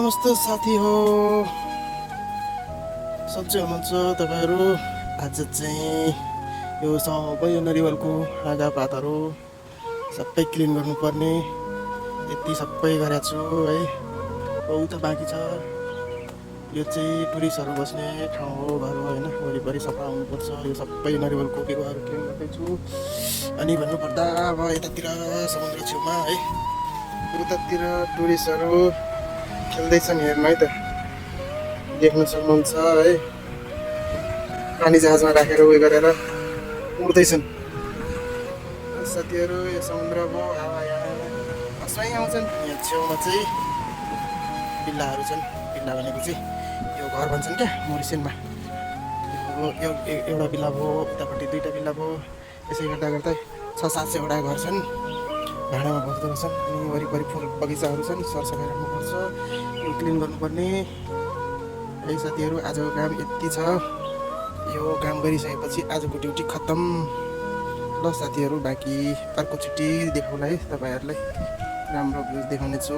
नमस्ते साथी हो, सन्चै हुनुहुन्छ तपाईँहरू। आज चाहिँ यो सबै नरिवलको हाँगापातहरू सबै क्लिन गर्नुपर्ने, यति सबै गरेको छु है। बहुत बाँकी छ। यो चाहिँ टुरिस्टहरू बस्ने ठाउँ हो, घर हो होइन, वरिपरि सफा हुनुपर्छ। यो सबै नरिवलको बिरुवाहरू क्लिन गर्दैछु। अनि भन्नुपर्दा अब यतातिर समुद्र छेउमा है, उतातिर टुरिस्टहरू खेल्दैछन्, हेर्नु है त, देख्न सक्नुहुन्छ है। पानी जहाजमा राखेर उयो गरेर उड्दैछन् साथीहरू। यो समुद्रको हावा यहाँ असै आउँछन्। यहाँ छेउमा चाहिँ बिल्लाहरू छन्। बिल्ला भनेको चाहिँ यो घर भन्छन् क्या मोरिसियनमा। यो एउटा बिल्ला भयो, उतापट्टि दुईवटा बिल्ला भयो। यसै गर्दा गर्दै 600-700वटा घर छन्, भाडामा बस्दो रहेछन्। अनि वरिपरि फुल बगैँचाहरू छन्, सरसफाइ राख्नुपर्छ, यो क्लिन गर्नुपर्ने है साथीहरू। आजको काम यति छ। यो काम गरिसकेपछि आजको ड्युटी खत्तम। ल साथीहरू, बाँकी अर्कोचोटि देखाउँला है तपाईँहरूलाई, राम्रो भ्युज देखाउने छु।